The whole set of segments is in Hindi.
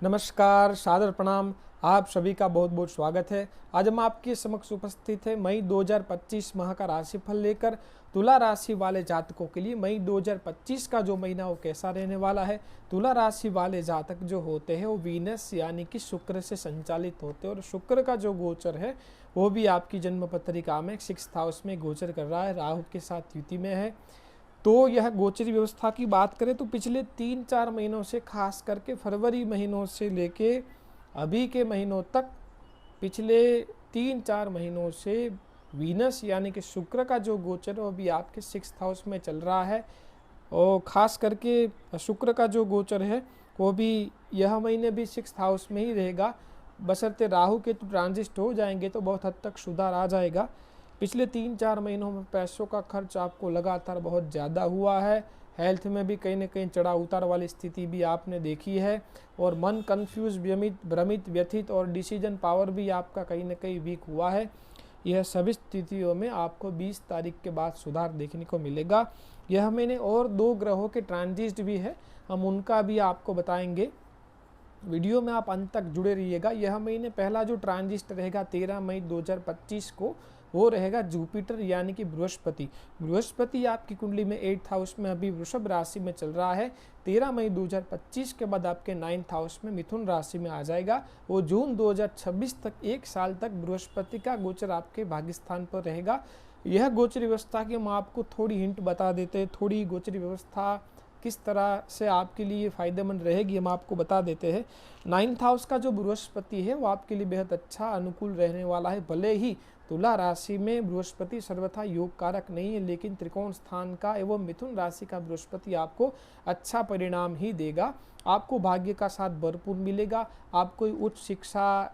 नमस्कार, सादर प्रणाम। आप सभी का बहुत बहुत स्वागत है। आज हम आपके समक्ष उपस्थित है मई 2025 माह का राशिफल लेकर तुला राशि वाले जातकों के लिए मई 2025 का जो महीना वो कैसा रहने वाला है। तुला राशि वाले जातक जो होते हैं वो वीनस यानी कि शुक्र से संचालित होते हैं और शुक्र का जो गोचर है वो भी आपकी जन्म पत्रिका में 6th हाउस में गोचर कर रहा है, राहु के साथ युति में है। तो यह गोचरी व्यवस्था की बात करें तो पिछले 3-4 महीनों से, खास करके फरवरी महीनों से लेके अभी के महीनों तक, पिछले 3-4 महीनों से वीनस यानी कि शुक्र का जो गोचर है वो भी आपके 6th हाउस में चल रहा है। और ख़ास करके शुक्र का जो गोचर है वो भी यह महीने भी 6th हाउस में ही रहेगा, बशर्ते राहु के तो ट्रांजिट हो जाएंगे तो बहुत हद तक सुधार आ जाएगा। पिछले 3-4 महीनों में पैसों का खर्च आपको लगातार बहुत ज़्यादा हुआ है। हेल्थ में भी कहीं न कहीं चढ़ाव उतार वाली स्थिति भी आपने देखी है और मन कंफ्यूज, भ्रमित, व्यथित और डिसीजन पावर भी आपका कहीं न कहीं वीक हुआ है। यह सभी स्थितियों में आपको 20 तारीख के बाद सुधार देखने को मिलेगा। यह महीने और 2 ग्रहों के ट्रांजिट भी है, हम उनका भी आपको बताएंगे। वीडियो में आप अंत तक जुड़े रहिएगा। यह महीने पहला जो ट्रांजिट रहेगा 13 मई 2025 को, वो रहेगा जुपिटर यानी कि बृहस्पति। बृहस्पति आपकी कुंडली में 8th हाउस में अभी वृषभ राशि में चल रहा है। 13 मई 2025 के बाद आपके 9th हाउस में मिथुन राशि में आ जाएगा। वो जून 2026 तक, 1 साल तक बृहस्पति का गोचर आपके भाग्यस्थान पर रहेगा। यह गोचरी व्यवस्था की हम आपको थोड़ी हिंट बता देते हैं, थोड़ी गोचरी व्यवस्था किस तरह से आपके लिए फ़ायदेमंद रहेगी हम आपको बता देते हैं। 9th हाउस का जो बृहस्पति है वो आपके लिए बेहद अच्छा अनुकूल रहने वाला है। भले ही तुला राशि में बृहस्पति सर्वथा योग कारक नहीं है, लेकिन त्रिकोण स्थान का एवं मिथुन राशि का बृहस्पति आपको अच्छा परिणाम ही देगा। आपको भाग्य का साथ भरपूर मिलेगा। आप कोई उच्च शिक्षा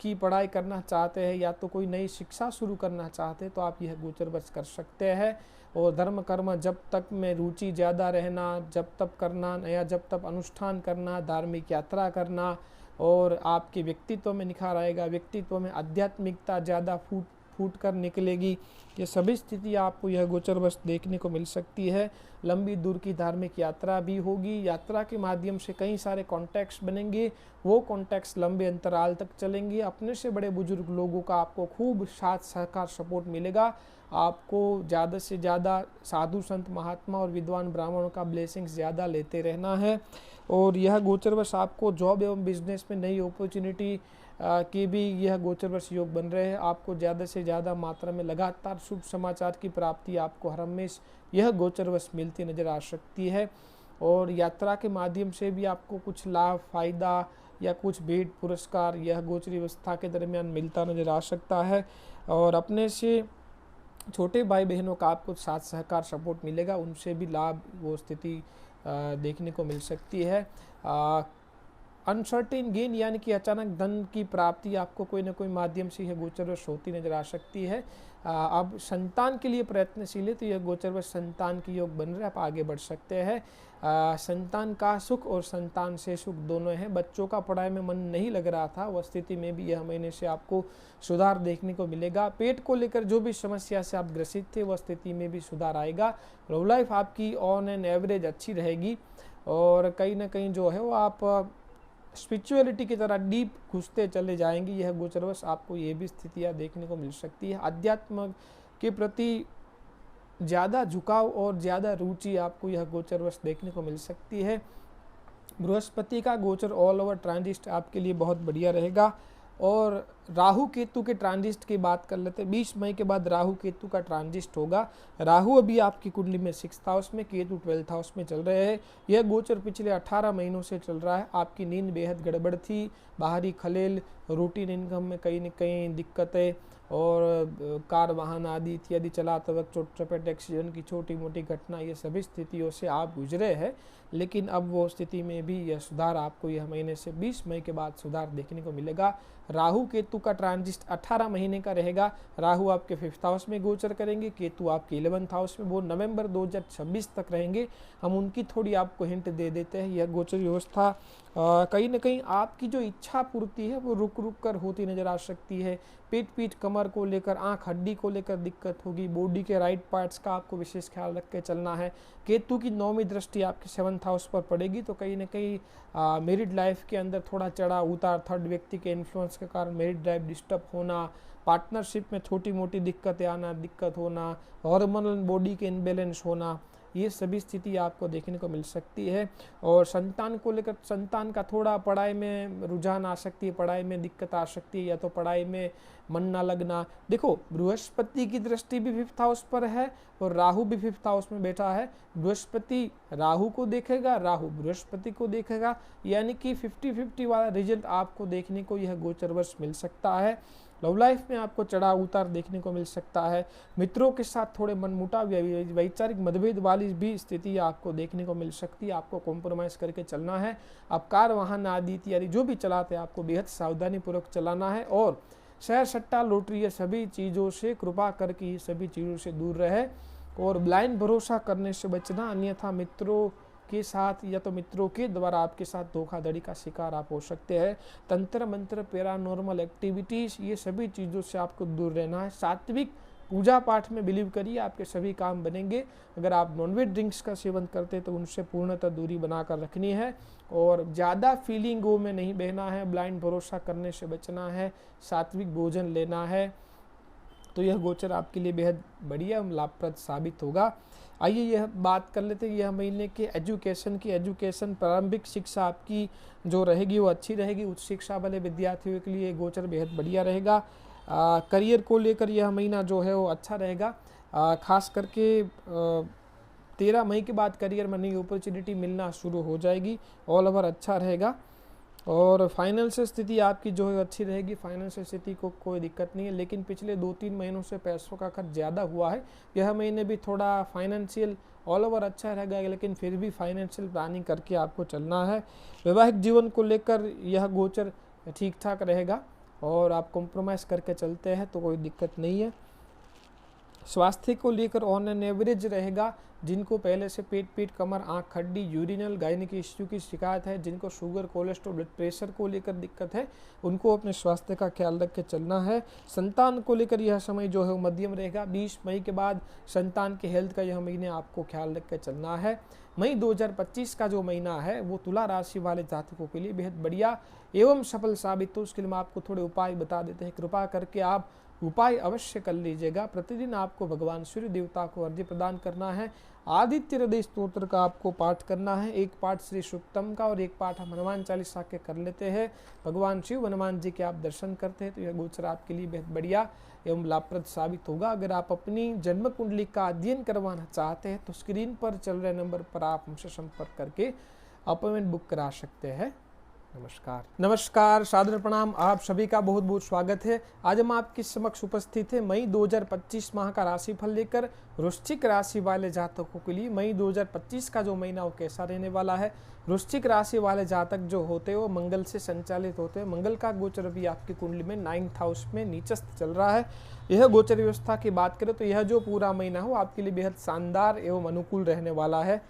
की पढ़ाई करना चाहते हैं या तो कोई नई शिक्षा शुरू करना चाहते हैं तो आप यह गोचर बस कर सकते हैं। और धर्म कर्म जब तक में रुचि ज़्यादा रहना, जब तक करना, नया जब तक अनुष्ठान करना, धार्मिक यात्रा करना और आपके व्यक्तित्व में निखार आएगा। व्यक्तित्व में आध्यात्मिकता ज़्यादा फूट कर निकलेगी। ये सभी स्थिति आपको यह गोचर बस देखने को मिल सकती है। लंबी दूर की धार्मिक यात्रा भी होगी। यात्रा के माध्यम से कई सारे कॉन्टैक्ट्स बनेंगे, वो कॉन्टैक्ट्स लंबे अंतराल तक चलेंगे। अपने से बड़े बुजुर्ग लोगों का आपको खूब साथ सहकार सपोर्ट मिलेगा। आपको ज़्यादा से ज़्यादा साधु संत महात्मा और विद्वान ब्राह्मणों का ब्लेसिंग्स ज़्यादा लेते रहना है। और यह गोचरवश आपको जॉब एवं बिजनेस में नई अपॉर्चुनिटी की भी यह गोचरवश योग बन रहे हैं। आपको ज़्यादा से ज़्यादा मात्रा में लगातार शुभ समाचार की प्राप्ति आपको हर हमेश यह गोचरवश मिलती नज़र आ सकती है। और यात्रा के माध्यम से भी आपको कुछ लाभ, फायदा या कुछ भेंट पुरस्कार यह गोचरी व्यवस्था के दरमियान मिलता नज़र आ सकता है। और अपने से छोटे भाई बहनों का आपको साथ सहकार सपोर्ट मिलेगा, उनसे भी लाभ वो स्थिति देखने को मिल सकती है। अनसर्टेन गेन यानी कि अचानक धन की प्राप्ति आपको कोई ना कोई माध्यम से यह गोचरवश होती नजर आ सकती है। अब संतान के लिए प्रयत्नशील है तो यह गोचरवश संतान की योग बन रहे, आप आगे बढ़ सकते हैं। संतान का सुख और संतान से सुख दोनों हैं। बच्चों का पढ़ाई में मन नहीं लग रहा था, वह स्थिति में भी यह महीने से आपको सुधार देखने को मिलेगा। पेट को लेकर जो भी समस्या से आप ग्रसित थे वह स्थिति में भी सुधार आएगा। लव लाइफ आपकी ऑन एन एवरेज अच्छी रहेगी और कहीं ना कहीं जो है वो आप स्पिरिचुअलिटी की तरह डीप घुसते चले जाएंगे। यह गोचरवश आपको ये भी स्थितियाँ देखने को मिल सकती है। अध्यात्म के प्रति ज़्यादा झुकाव और ज़्यादा रुचि आपको यह गोचरवश देखने को मिल सकती है। बृहस्पति का गोचर ऑल ओवर ट्रांजिट आपके लिए बहुत बढ़िया रहेगा। और राहु केतु के ट्रांजिट की बात कर लेते हैं। 20 मई के बाद राहु केतु का ट्रांजिट होगा। राहु अभी आपकी कुंडली में 6th हाउस में, केतु 12th हाउस में चल रहे हैं। यह गोचर पिछले 18 महीनों से चल रहा है। आपकी नींद बेहद गड़बड़ थी, बाहरी खलेल, रूटीन इनकम में कहीं न कहीं दिक्कतें और कार वाहन आदि इत्यादि चलाते वक्त चोट चपेट, एक्सीडेंट की छोटी मोटी घटना, ये सभी स्थितियों से आप गुजरे हैं। लेकिन अब वो स्थिति में भी यह सुधार आपको यह महीने से 20 मई के बाद सुधार देखने को मिलेगा। राहु केतु का ट्रांजिट 18 महीने का रहेगा। राहु आपके 5th हाउस में गोचर करेंगे, केतु आपके 11th हाउस में, वो नवंबर 2026 तक रहेंगे। हम उनकी थोड़ी आपको हिंट दे देते हैं। यह गोचर व्यवस्था कहीं ना कहीं आपकी जो इच्छा पूर्ति है वो रुक रुक कर होती नजर आ सकती है। पेट पीठ कमर को लेकर, आंख हड्डी को लेकर दिक्कत होगी। बॉडी के राइट पार्ट्स का आपको विशेष ख्याल रख के चलना है। केतु की 9वीं दृष्टि आपके 7th हाउस पर पड़ेगी, तो कहीं ना कहीं मैरिड लाइफ के अंदर थोड़ा चढ़ा उतार, थर्ड व्यक्ति के इन्फ्लुएंस के कारण मैरिड लाइफ डिस्टर्ब होना, पार्टनरशिप में छोटी मोटी दिक्कतें आना, दिक्कत होना, हार्मोनल बॉडी के इनबैलेंस होना, ये सभी स्थिति आपको देखने को मिल सकती है। और संतान को लेकर, संतान का थोड़ा पढ़ाई में रुझान आ सकती है, पढ़ाई में दिक्कत आ सकती है, या तो पढ़ाई में मन ना लगना। देखो, बृहस्पति की दृष्टि भी 5th हाउस पर है और राहु भी 5th हाउस में बैठा है। बृहस्पति राहु को देखेगा, राहु बृहस्पति को देखेगा, यानी कि 50-50 वाला रिजल्ट आपको देखने को यह गोचर वर्ष मिल सकता है। लव लाइफ में आपको चढ़ाव उतार देखने को मिल सकता है। मित्रों के साथ थोड़े मनमुटाव, वैचारिक मतभेद वाली भी स्थिति आपको देखने को मिल सकती है। आपको कॉम्प्रोमाइज करके चलना है। आप कार, वाहन आदि इत्यादि जो भी चलाते हैं आपको बेहद सावधानी पूर्वक चलाना है। और शेयर सट्टा लॉटरी ये सभी चीज़ों से कृपा करके सभी चीज़ों से दूर रहे और ब्लाइंड भरोसा करने से बचना, अन्यथा मित्रों के साथ या तो मित्रों के द्वारा आपके साथ धोखाधड़ी का शिकार आप हो सकते हैं। तंत्र मंत्र, पैरानॉर्मल एक्टिविटीज, ये सभी चीज़ों से आपको दूर रहना है। सात्विक पूजा पाठ में बिलीव करिए, आपके सभी काम बनेंगे। अगर आप नॉनवेज ड्रिंक्स का सेवन करते हैं तो उनसे पूर्णतः दूरी बनाकर रखनी है और ज़्यादा फीलिंगों में नहीं बहना है, ब्लाइंड भरोसा करने से बचना है, सात्विक भोजन लेना है। तो यह गोचर आपके लिए बेहद बढ़िया लाभप्रद साबित होगा। आइए यह बात कर लेते हैं यह महीने के एजुकेशन की। एजुकेशन, प्रारंभिक शिक्षा आपकी जो रहेगी वो अच्छी रहेगी। उच्च शिक्षा वाले विद्यार्थियों के लिए गोचर बेहद बढ़िया रहेगा। करियर को लेकर यह महीना जो है वो अच्छा रहेगा। खास करके 13 मई के बाद करियर में नई अपॉर्चुनिटी मिलना शुरू हो जाएगी। ऑल ओवर अच्छा रहेगा। और फाइनेंशियल स्थिति आपकी जो है अच्छी रहेगी। फाइनेंशियल स्थिति को कोई दिक्कत नहीं है, लेकिन पिछले 2-3 महीनों से पैसों का खर्च ज़्यादा हुआ है। यह महीने भी थोड़ा फाइनेंशियल ऑल ओवर अच्छा रहेगा, लेकिन फिर भी फाइनेंशियल प्लानिंग करके आपको चलना है। वैवाहिक जीवन को लेकर यह गोचर ठीक ठाक रहेगा और आप कॉम्प्रोमाइज़ करके चलते हैं तो कोई दिक्कत नहीं है। स्वास्थ्य को लेकर ऑन एन एवरेज रहेगा। जिनको पहले से पेट पीठ, कमर, आंख हड्डी, यूरिनल गायनिक इश्यू की शिकायत है, जिनको शुगर, कोलेस्ट्रॉल, ब्लड प्रेशर को लेकर दिक्कत है, उनको अपने स्वास्थ्य का ख्याल रख के चलना है। संतान को लेकर यह समय जो है वो मध्यम रहेगा। 20 मई के बाद संतान के हेल्थ का यह महीने आपको ख्याल रख के चलना है। मई 2025 का जो महीना है वो तुला राशि वाले जातकों के लिए बेहद बढ़िया एवं सफल साबित हो। उसके लिए हम आपको थोड़े उपाय बता देते हैं। कृपा करके आप उपाय अवश्य कर लीजिएगा। प्रतिदिन आपको भगवान सूर्य देवता को अर्घ्य प्रदान करना है। आदित्य हृदय स्तोत्र का आपको पाठ करना है। एक पाठ श्री सूक्तम का और एक पाठ हम हनुमान चालीसा के कर लेते हैं। भगवान शिव हनुमान जी के आप दर्शन करते हैं तो यह गोचर आपके लिए बेहद बढ़िया एवं लाभप्रद साबित होगा। अगर आप अपनी जन्म कुंडली का अध्ययन करवाना चाहते हैं तो स्क्रीन पर चल रहे नंबर पर आप हमसे संपर्क करके अपॉइंटमेंट बुक करा सकते हैं। नमस्कार, सादर प्रणाम। आप सभी का बहुत बहुत स्वागत है। आज हम आपके समक्ष उपस्थित है मई 2025 माह का राशिफल लेकर वृश्चिक राशि वाले जातकों के लिए। मई 2025 का जो महीना वो कैसा रहने वाला है। वृश्चिक राशि वाले जातक जो होते हैं वो मंगल से संचालित होते हैं। मंगल का गोचर भी आपकी कुंडली में 9th हाउस में नीचस्थ चल रहा है। यह गोचर व्यवस्था की बात करें तो यह जो पूरा महीना हो आपके लिए बेहद शानदार एवं अनुकूल रहने वाला है।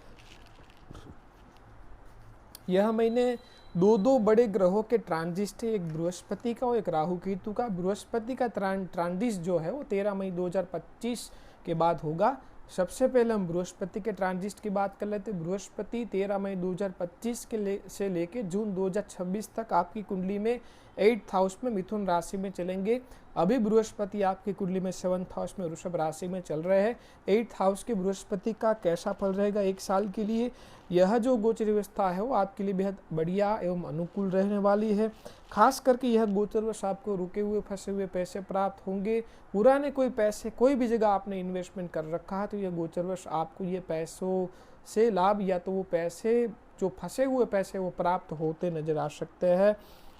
यह महीने दो बड़े ग्रहों के ट्रांजिट है, एक बृहस्पति का और एक राहु केतु का। बृहस्पति का ट्रांजिट जो है वो 13 मई 2025 के बाद होगा। सबसे पहले हम बृहस्पति के ट्रांजिट की बात कर लेते हैं। बृहस्पति 13 मई 2025 से लेके जून 2026 तक आपकी कुंडली में 8th हाउस में मिथुन राशि में चलेंगे। अभी बृहस्पति आपकी कुंडली में 7th हाउस में वृषभ राशि में चल रहे हैं। 8th हाउस के बृहस्पति का कैसा फल रहेगा एक साल के लिए, यह जो गोचर व्यवस्था है वो आपके लिए बेहद बढ़िया एवं अनुकूल रहने वाली है। खास करके यह गोचर वर्ष आपको रुके हुए फंसे हुए पैसे प्राप्त होंगे। पुराने कोई पैसे कोई भी जगह आपने इन्वेस्टमेंट कर रखा है तो यह गोचर वर्ष आपको ये पैसों से लाभ या तो वो पैसे जो फंसे हुए पैसे वो प्राप्त होते नजर आ सकते हैं।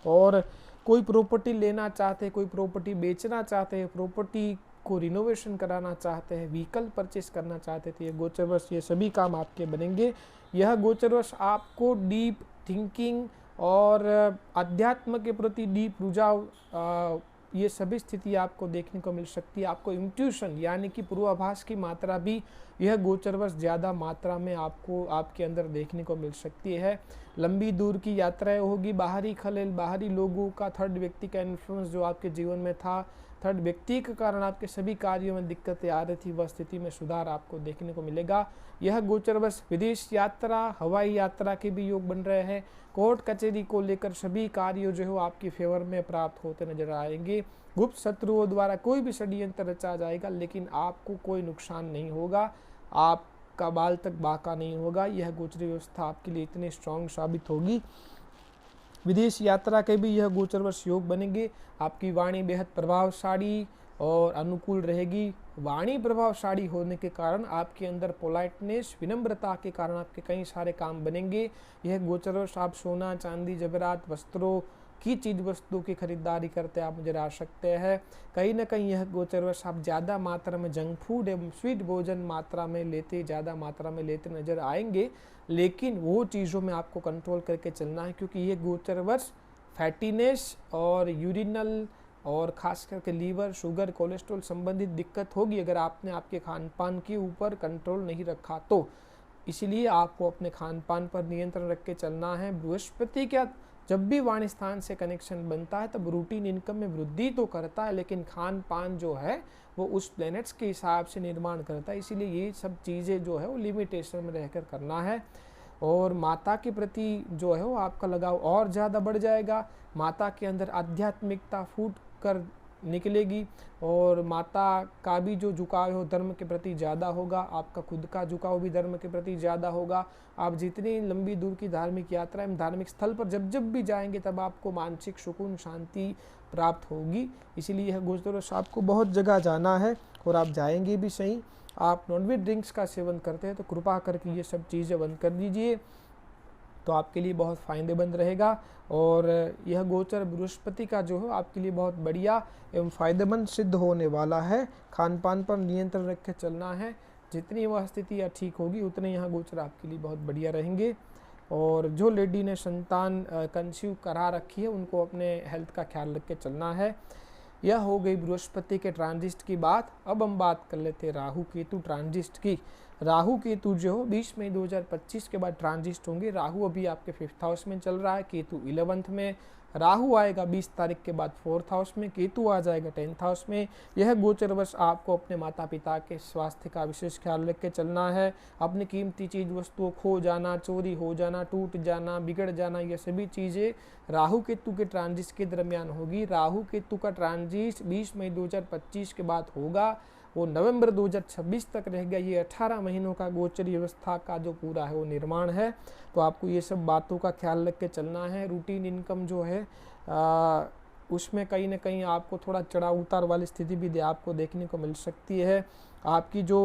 और कोई प्रॉपर्टी लेना चाहते हैं, कोई प्रॉपर्टी बेचना चाहते हैं, प्रॉपर्टी को रिनोवेशन कराना चाहते हैं, व्हीकल परचेस करना चाहते थे, ये गोचर वर्ष ये सभी काम आपके बनेंगे। यह गोचर वर्ष आपको डीप थिंकिंग और अध्यात्म के प्रति डीप रुझाव ये सभी स्थिति आपको देखने को मिल सकती है। आपको इंट्यूशन यानी कि पूर्वाभास की मात्रा भी यह गोचर वर्ष ज़्यादा मात्रा में आपको आपके अंदर देखने को मिल सकती है। लंबी दूर की यात्राएं होगी, बाहरी खलेल, बाहरी लोगों का, थर्ड व्यक्ति का इन्फ्लुएंस जो आपके जीवन में था, थर्ड व्यक्ति के कारण आपके सभी कार्यों में दिक्कतें आ रही थी, वह स्थिति में सुधार आपको देखने को मिलेगा। यह गोचर वर्ष विदेश यात्रा, हवाई यात्रा के भी योग बन रहे हैं। कोर्ट कचहरी को लेकर सभी कार्य जो है आपकी फेवर में प्राप्त होते नजर आएंगे। गुप्त शत्रुओं द्वारा कोई भी षड्यंत्र रचा जाएगा, लेकिन आपको कोई नुकसान नहीं होगा, आपका बाल तक बाका नहीं होगा। यह गोचर व्यवस्था आपके लिए इतनी स्ट्रांग साबित होगी। विदेश यात्रा के भी यह गोचर वर्ष योग बनेंगे। आपकी वाणी बेहद प्रभावशाली और अनुकूल रहेगी। वाणी प्रभावशाली होने के कारण आपके अंदर पोलाइटनेस, विनम्रता के कारण आपके कई सारे काम बनेंगे। यह गोचर वर्ष आप सोना, चांदी, जवेरात, वस्त्रों की चीज वस्तुओं की खरीदारी करते आप नजर आ सकते हैं। कहीं ना कहीं यह गोचर वर्ष आप ज़्यादा मात्रा में जंक फूड एवं स्वीट भोजन मात्रा में लेते, ज़्यादा मात्रा में लेते नजर आएंगे, लेकिन वो चीज़ों में आपको कंट्रोल करके चलना है, क्योंकि ये गोचर वर्ष फैटीनेस और यूरिनल और खास करके लीवर, शुगर, कोलेस्ट्रॉल संबंधित दिक्कत होगी अगर आपने आपके खान पान के ऊपर कंट्रोल नहीं रखा तो। इसलिए आपको अपने खान पान पर नियंत्रण रख के चलना है। बृहस्पति क्या जब भी वाणी स्थान से कनेक्शन बनता है तब रूटीन इनकम में वृद्धि तो करता है, लेकिन खान पान जो है वो उस प्लैनेट्स के हिसाब से निर्माण करता है। इसीलिए ये सब चीज़ें जो है वो लिमिटेशन में रहकर करना है। और माता के प्रति जो है वो आपका लगाव और ज़्यादा बढ़ जाएगा। माता के अंदर आध्यात्मिकता फूट कर निकलेगी और माता का भी जो झुकाव है वो धर्म के प्रति ज़्यादा होगा। आपका खुद का झुकाव भी धर्म के प्रति ज़्यादा होगा। आप जितनी लंबी दूर की धार्मिक यात्रा एवं धार्मिक स्थल पर जब भी जाएंगे तब आपको मानसिक सुकून, शांति प्राप्त होगी। इसीलिए यह गोचर वर्ष आपको बहुत जगह जाना है और आप जाएंगे भी सही। आप नॉनवेज ड्रिंक्स का सेवन करते हैं तो कृपा करके ये सब चीज़ें बंद कर दीजिए, तो आपके लिए बहुत फ़ायदेमंद रहेगा। और यह गोचर बृहस्पति का जो है आपके लिए बहुत बढ़िया एवं फ़ायदेमंद सिद्ध होने वाला है। खान पान पर नियंत्रण रख के चलना है। जितनी वह स्थितियाँ ठीक होगी उतने यह गोचर आपके लिए बहुत बढ़िया रहेंगे। और जो लेडी ने संतान कंसीव करा रखी है उनको अपने हेल्थ का ख्याल रख के चलना है। यह हो गई बृहस्पति के ट्रांजिट की बात। अब हम बात कर लेते हैं राहु केतु ट्रांजिट की। राहु केतु जो 20 मई 2025 के बाद ट्रांजिट होंगे। राहु अभी आपके 5th हाउस में चल रहा है, केतु 11th में। राहु आएगा 20 तारीख के बाद 4th हाउस में, केतु आ जाएगा 10th हाउस में। यह गोचर वर्ष आपको अपने माता पिता के स्वास्थ्य का विशेष ख्याल रख के चलना है। अपनी कीमती चीज वस्तुओं खो जाना, चोरी हो जाना, टूट जाना, बिगड़ जाना, ये सभी चीज़ें राहु केतु के ट्रांजिट के दरमियान होगी। राहु केतु का ट्रांजिट 20 मई 2025 के बाद होगा, वो नवंबर 2026 तक रहेगा। ये 18 महीनों का गोचरीय व्यवस्था का जो पूरा है वो निर्माण है। तो आपको ये सब बातों का ख्याल रख के चलना है। रूटीन इनकम जो है उसमें कहीं ना कहीं आपको थोड़ा चढ़ाव उतार वाली स्थिति भी आपको देखने को मिल सकती है। आपकी जो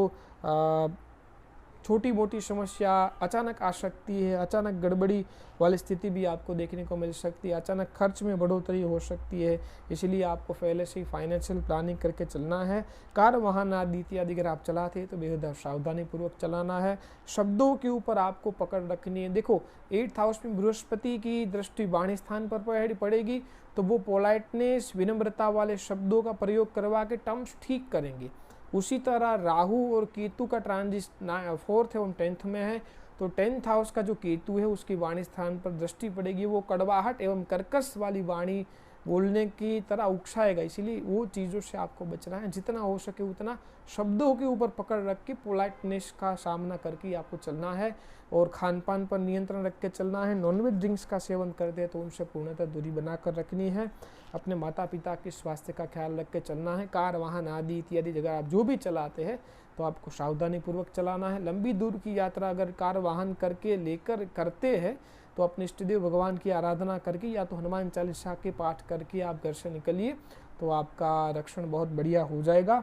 छोटी मोटी समस्या अचानक आ सकती है, अचानक गड़बड़ी वाली स्थिति भी आपको देखने को मिल सकती है, अचानक खर्च में बढ़ोतरी हो सकती है। इसलिए आपको पहले से ही फाइनेंशियल प्लानिंग करके चलना है। कार, वाहन आदि इत्यादि अगर आप चलाते हैं तो बेहद सावधानी पूर्वक चलाना है। शब्दों के ऊपर आपको पकड़ रखनी है। देखो 8th हाउस में बृहस्पति की दृष्टि वाणी स्थान पर पड़ेगी तो वो पोलाइटनेस, विनम्रता वाले शब्दों का प्रयोग करवा के टर्म्स ठीक करेंगे। उसी तरह राहु और केतु का ट्रांजिट 4th एवं 10th में है, तो 10th हाउस का जो केतु है उसकी वाणी स्थान पर दृष्टि पड़ेगी। वो कड़वाहट एवं कर्कश वाली वाणी बोलने की तरह उकसाएगा। इसीलिए वो चीज़ों से आपको बचना है। जितना हो सके उतना शब्दों के ऊपर पकड़ रख के पोलाइटनेस का सामना करके आपको चलना है। और खान पान पर नियंत्रण रख के चलना है। नॉनवेज ड्रिंक्स का सेवन करते हैं तो उनसे पूर्णतः दूरी बनाकर रखनी है। अपने माता पिता के स्वास्थ्य का ख्याल रख के चलना है। कार, वाहन आदि इत्यादि जगह आप जो भी चलाते हैं तो आपको सावधानी पूर्वक चलाना है। लंबी दूर की यात्रा अगर कार वाहन करते हैं तो अपने इष्टदेव भगवान की आराधना करके या तो हनुमान चालीसा के पाठ करके आप घर से निकलिए, तो आपका रक्षण बहुत बढ़िया हो जाएगा।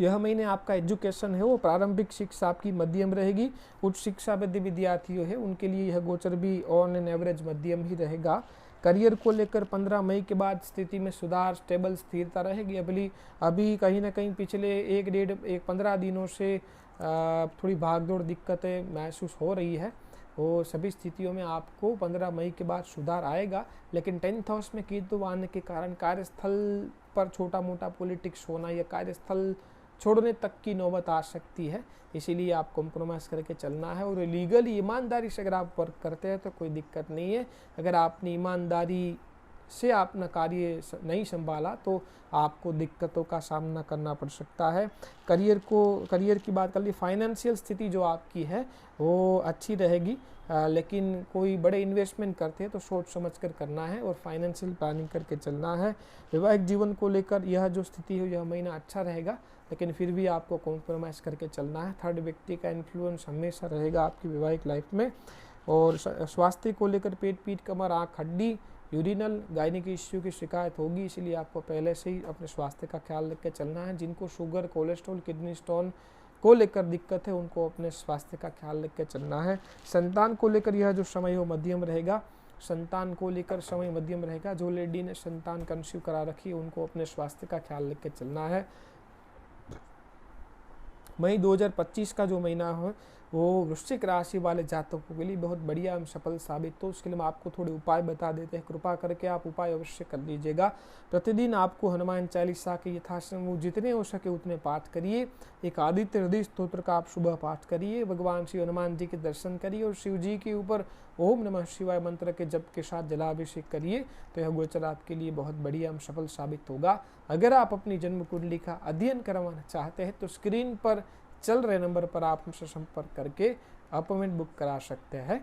यह महीने आपका एजुकेशन है वो प्रारंभिक शिक्षा आपकी मध्यम रहेगी। उच्च शिक्षा विद्यार्थियों है उनके लिए यह गोचर भी ऑन एन एवरेज मध्यम ही रहेगा। करियर को लेकर 15 मई के बाद स्थिति में सुधार, स्टेबल स्थिरता रहेगी। अभी कहीं ना कहीं पिछले 15 दिनों से थोड़ी भागदौड़ दिक्कतें महसूस हो रही है। वो सभी स्थितियों में आपको 15 मई के बाद सुधार आएगा। लेकिन 10th हाउस में केतु आने के कारण कार्यस्थल पर छोटा मोटा पॉलिटिक्स होना या कार्यस्थल छोड़ने तक की नौबत आ सकती है, इसीलिए आप कॉम्प्रोमाइज़ करके चलना है। और लीगली ईमानदारी से अगर आप वर्क करते हैं तो कोई दिक्कत नहीं है। अगर आपने ईमानदारी से अपना कार्य नहीं संभाला तो आपको दिक्कतों का सामना करना पड़ सकता है। करियर की बात कर ली, फाइनेंशियल स्थिति जो आपकी है वो अच्छी रहेगी, लेकिन कोई बड़े इन्वेस्टमेंट करते हैं तो सोच समझ कर करना है और फाइनेंशियल प्लानिंग करके चलना है। वैवाहिक जीवन को लेकर यह जो स्थिति है यह महीना अच्छा रहेगा, लेकिन फिर भी आपको कॉम्प्रोमाइज़ करके चलना है। थर्ड व्यक्ति का इन्फ्लुएंस हमेशा रहेगा आपकी वैवाहिक लाइफ में। और स्वास्थ्य को लेकर पेट, पीठ, कमर, आँख, हड्डी, यूरिनल, गायनिक इश्यू की शिकायत होगी, इसलिए आपको पहले से ही अपने स्वास्थ्य का ख्याल रख के चलना है। जिनको शुगर, कोलेस्ट्रॉल, किडनी स्टोन को लेकर दिक्कत है उनको अपने स्वास्थ्य का ख्याल रख के चलना है। संतान को लेकर यह जो समय हो मध्यम रहेगा, संतान को लेकर समय मध्यम रहेगा। जो लेडी ने संतान कंसीव करा रखी है उनको अपने स्वास्थ्य का ख्याल रख के चलना है। मई 2025 का जो महीना हो वो वृश्चिक राशि वाले जातकों के लिए बहुत बढ़िया एवं सफल साबित हो। उसके लिए हम आपको थोड़े उपाय बता देते हैं, कृपा करके आप उपाय अवश्य कर लीजिएगा। प्रतिदिन आपको हनुमान चालीसा के यथासंभव जितने हो सके उतने पाठ करिए। एक आदित्य हृदय स्तोत्र का आप सुबह पाठ करिए, भगवान श्री हनुमान जी के दर्शन करिए और शिव जी के ऊपर ओम नमः शिवाय मंत्र के जप के साथ जलाभिषेक करिए, तो यह गोचर आपके लिए बहुत बढ़िया एवं सफल साबित होगा। अगर आप अपनी जन्म कुंडली का अध्ययन करवाना चाहते हैं तो स्क्रीन पर चल रहे नंबर पर आप हमसे संपर्क करके अपॉइंटमेंट बुक करा सकते हैं।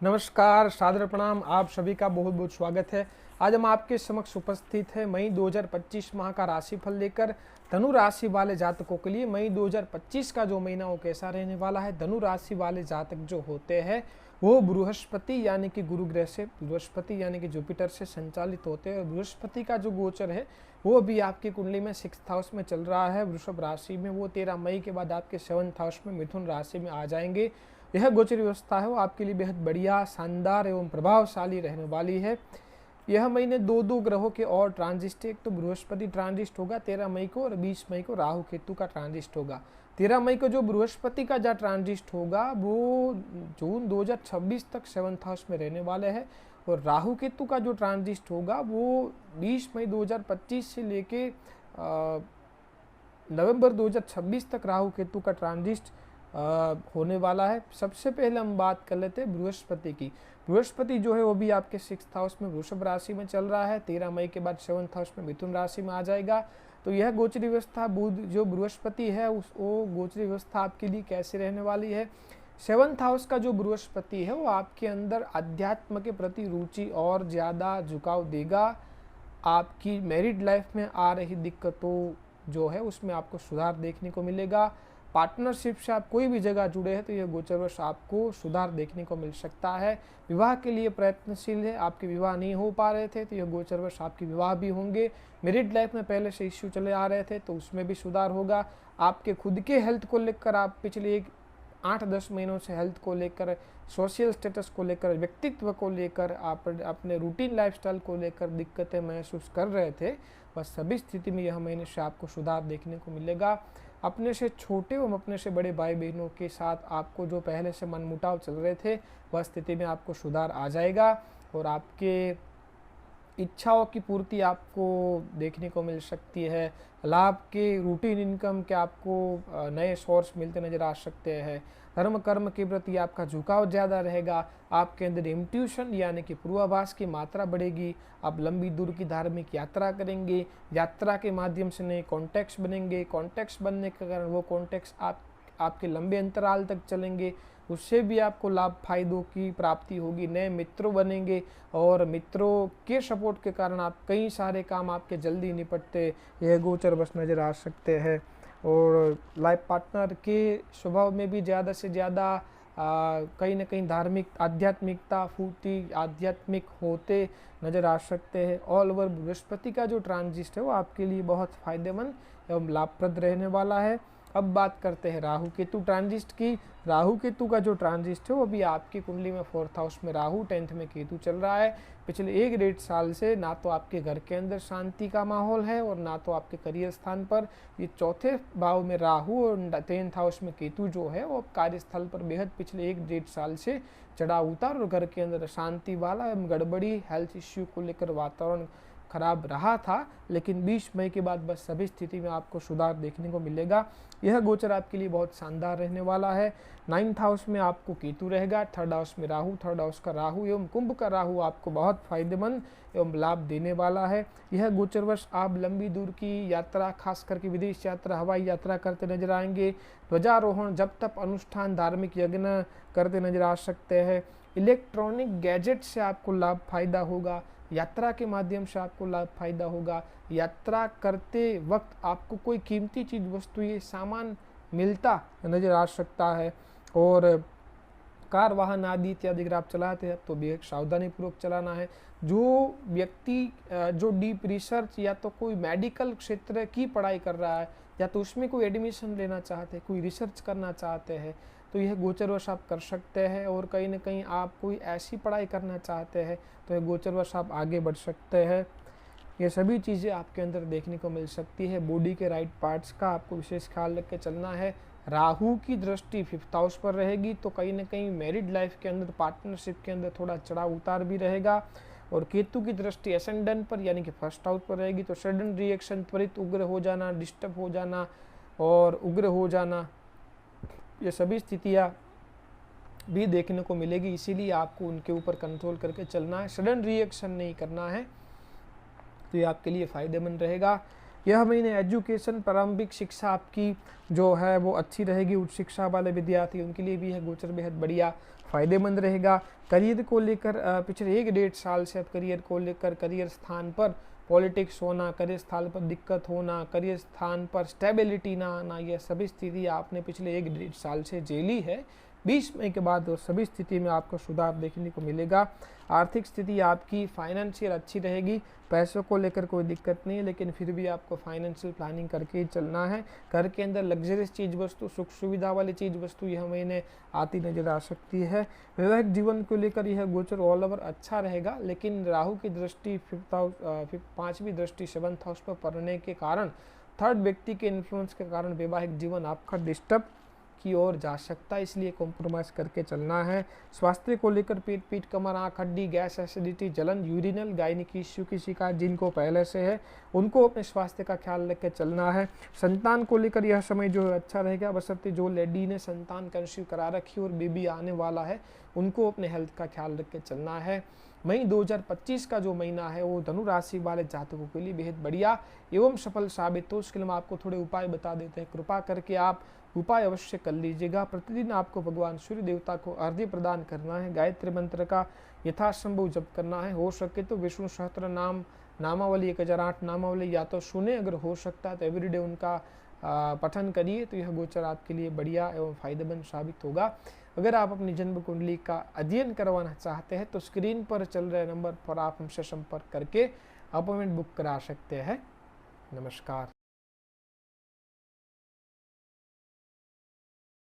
नमस्कार, सादर प्रणाम, आप सभी का बहुत बहुत स्वागत है। आज हम आपके समक्ष उपस्थित है मई 2025 माह का राशिफल लेकर। धनु राशि वाले जातकों के लिए मई 2025 का जो महीना वो कैसा रहने वाला है। धनु राशि वाले जातक जो होते हैं वो बृहस्पति यानी कि गुरु ग्रह से, बृहस्पति यानी कि जुपिटर से संचालित होते हैं। बृहस्पति का जो गोचर है वो भी आपकी कुंडली में 6th हाउस में चल रहा है, वृषभ राशि में। वो 13 मई के बाद आपके 7th हाउस में मिथुन राशि में आ जाएंगे। यह गोचर व्यवस्था है वो आपके लिए बेहद बढ़िया, शानदार एवं प्रभावशाली रहने वाली है। यह महीने दो ग्रहों के और ट्रांजिस्ट, एक तो बृहस्पति ट्रांजिस्ट होगा 13 मई को और 20 मई को राहु केतु का ट्रांजिस्ट होगा। 13 मई को जो बृहस्पति का जो ट्रांजिस्ट होगा वो जून 2026 तक 7th हाउस में रहने वाले हैं और राहु केतु का जो ट्रांजिस्ट होगा वो 20 मई 2025 से लेके नवंबर 2026 तक राहु केतु का ट्रांजिस्ट होने वाला है। सबसे पहले हम बात कर लेते हैं बृहस्पति की। बृहस्पति जो है वो भी आपके 6th हाउस में वृषभ राशि में चल रहा है। 13 मई के बाद 7th हाउस में मिथुन राशि में आ जाएगा। तो यह गोचरी व्यवस्था बुध जो बृहस्पति है वो गोचरी व्यवस्था आपके लिए कैसे रहने वाली है। 7th हाउस का जो बृहस्पति है वो आपके अंदर अध्यात्म के प्रति रुचि और ज़्यादा झुकाव देगा। आपकी मैरिड लाइफ में आ रही दिक्कतों जो है उसमें आपको सुधार देखने को मिलेगा। पार्टनरशिप से आप कोई भी जगह जुड़े हैं तो यह गोचरवश आपको सुधार देखने को मिल सकता है। विवाह के लिए प्रयत्नशील है, आपके विवाह नहीं हो पा रहे थे तो यह गोचरवश आपके विवाह भी होंगे। मैरिड लाइफ में पहले से इश्यू चले आ रहे थे तो उसमें भी सुधार होगा। आपके खुद के हेल्थ को लेकर आप पिछले 8-10 महीनों से हेल्थ को लेकर, सोशल स्टेटस को लेकर, व्यक्तित्व को लेकर, आप अपने रूटीन लाइफस्टाइल को लेकर दिक्कतें महसूस कर रहे थे, बस सभी स्थिति में यह महीने से आपको सुधार देखने को मिलेगा। अपने से छोटे एवं अपने से बड़े भाई बहनों के साथ आपको जो पहले से मनमुटाव चल रहे थे वह स्थिति में आपको सुधार आ जाएगा और आपके इच्छाओं की पूर्ति आपको देखने को मिल सकती है। लाभ के रूटीन इनकम के आपको नए सोर्स मिलते नजर आ सकते हैं। धर्म कर्म के प्रति आपका झुकाव ज़्यादा रहेगा। आपके अंदर इंट्यूशन यानी कि पूर्वाभास की मात्रा बढ़ेगी। आप लंबी दूर की धार्मिक यात्रा करेंगे। यात्रा के माध्यम से नए कॉन्टैक्ट्स बनेंगे। कॉन्टैक्ट्स बनने के कारण वो कॉन्टैक्ट्स आपके लंबे अंतराल तक चलेंगे, उससे भी आपको लाभ फायदों की प्राप्ति होगी। नए मित्रों बनेंगे और मित्रों के सपोर्ट के कारण आप कई सारे काम आपके जल्दी निपटते यह गोचर बस नज़र आ सकते हैं। और लाइफ पार्टनर के स्वभाव में भी ज़्यादा से ज़्यादा कहीं ना कहीं धार्मिक आध्यात्मिकता फूर्ति आध्यात्मिक होते नज़र आ सकते हैं। ऑल ओवर बृहस्पति का जो ट्रांजिट है वो आपके लिए बहुत फ़ायदेमंद एवं लाभप्रद रहने वाला है। अब बात करते हैं राहु केतु ट्रांजिट की। राहु केतु का जो ट्रांजिट है वो भी आपकी कुंडली में 4th हाउस में राहु, 10th में केतु चल रहा है। पिछले 1 डेढ़ साल से ना तो आपके घर के अंदर शांति का माहौल है और ना तो आपके करियर स्थान पर। ये 4थे भाव में राहु और 10th हाउस में केतु जो है वो कार्यस्थल पर बेहद पिछले 1 डेढ़ साल से चढ़ा उतार और घर के अंदर शांति वाला एवं गड़बड़ी हेल्थ इश्यू को लेकर वातावरण खराब रहा था, लेकिन 20 मई के बाद बस सभी स्थिति में आपको सुधार देखने को मिलेगा। यह गोचर आपके लिए बहुत शानदार रहने वाला है। 9th हाउस में आपको केतु रहेगा, 3rd हाउस में राहु, 3rd हाउस का राहु एवं कुंभ का राहु आपको बहुत फायदेमंद एवं लाभ देने वाला है। यह गोचर वर्ष आप लंबी दूर की यात्रा, खास करके विदेश यात्रा, हवाई यात्रा करते नजर आएंगे। ध्वजारोहण, जप तप अनुष्ठान, धार्मिक यज्ञ करते नजर आ सकते हैं। इलेक्ट्रॉनिक गैजेट से आपको लाभ फायदा होगा, यात्रा के माध्यम से आपको लाभ फायदा होगा। यात्रा करते वक्त आपको कोई कीमती चीज, वस्तु, ये सामान मिलता नजर आ सकता है। और कार वाहन आदि इत्यादि अगर आप चलाते हैं तो भी सावधानी पूर्वक चलाना है। जो व्यक्ति जो डीप रिसर्च या तो कोई मेडिकल क्षेत्र की पढ़ाई कर रहा है या तो उसमें कोई एडमिशन लेना चाहते हैं, कोई रिसर्च करना चाहते हैं, तो यह गोचरवश आप कर सकते हैं। और कहीं ना कहीं आप कोई ऐसी पढ़ाई करना चाहते हैं तो यह गोचरवश आप आगे बढ़ सकते हैं। ये सभी चीज़ें आपके अंदर देखने को मिल सकती है। बॉडी के राइट पार्ट्स का आपको विशेष ख्याल रख के चलना है। राहु की दृष्टि 5th हाउस पर रहेगी तो कहीं ना कहीं मैरिड लाइफ के अंदर, पार्टनरशिप के अंदर थोड़ा चढ़ाव उतार भी रहेगा। और केतु की दृष्टि एसेंडेंट पर यानी कि 1st हाउस पर रहेगी तो सडन रिएक्शन, त्वरित उग्र हो जाना, डिस्टर्ब हो जाना और उग्र हो जाना, ये सभी स्थितियाँ भी देखने को मिलेगी। इसीलिए आपको उनके ऊपर कंट्रोल करके चलना है, सडन रिएक्शन नहीं करना है, तो ये आपके लिए फ़ायदेमंद रहेगा। यह महीने एजुकेशन, प्रारंभिक शिक्षा आपकी जो है वो अच्छी रहेगी। उच्च शिक्षा वाले विद्यार्थी उनके लिए भी यह गोचर बेहद बढ़िया फ़ायदेमंद रहेगा। करियर को लेकर पिछले 1 डेढ़ साल से अब करियर को लेकर करियर स्थान पर पॉलिटिक्स होना, करियर स्थान पर दिक्कत होना, करियर स्थान पर स्टेबिलिटी ना आना, यह सभी स्थिति आपने पिछले 1 डेढ़ साल से झेली है। 20 मई के बाद और सभी स्थिति में आपको सुधार देखने को मिलेगा। आर्थिक स्थिति आपकी फाइनेंशियल अच्छी रहेगी, पैसों को लेकर कोई दिक्कत नहीं है, लेकिन फिर भी आपको फाइनेंशियल प्लानिंग करके ही चलना है। घर के अंदर लग्जरियस चीज़ वस्तु, सुख सुविधा वाली चीज़ वस्तु यह महीने आती नजर आ सकती है। वैवाहिक जीवन को लेकर यह गोचर ऑल ओवर अच्छा रहेगा, लेकिन राहु की दृष्टि 5वीं दृष्टि 7th हाउस पर पड़ने के कारण, 3rd व्यक्ति के इन्फ्लुएंस के कारण वैवाहिक जीवन आपका डिस्टर्ब की ओर जा सकता है, इसलिए कॉम्प्रोमाइज़ करके चलना है। स्वास्थ्य को लेकर पेट, पीठ, कमर, आँख, हड्डी, गैस, एसिडिटी, जलन, यूरिनल, गायनिक इश्यू की शिकायत जिनको पहले से है उनको अपने स्वास्थ्य का ख्याल रख के चलना है। संतान को लेकर यह समय जो है अच्छा रहेगा, बशर्ते जो लेडी ने संतान कंसीव करा रखी और बेबी आने वाला है उनको अपने हेल्थ का ख्याल रख के चलना है। मई 2025 का जो महीना है वो धनु राशि वाले जातकों के लिए बेहद बढ़िया एवं सफल साबित हो। उसके लिए हम आपको थोड़े उपाय बता देते हैं, कृपा करके आप उपाय अवश्य कर लीजिएगा। प्रतिदिन आपको भगवान सूर्य देवता को अर्घ्य प्रदान करना है, गायत्री मंत्र का यथासंभव जप करना है। हो सके तो विष्णु सहस्त्र नाम नामावली 1008 नामावली या तो सुने, अगर हो सकता है तो एवरीडे उनका पठन करिए, तो यह गोचर आपके लिए बढ़िया एवं फायदेमंद साबित होगा। अगर आप अपनी जन्म कुंडली का अध्ययन करवाना चाहते हैं तो स्क्रीन पर चल रहे नंबर पर आप हमसे संपर्क करके अपॉइंटमेंट बुक करा सकते हैं। नमस्कार।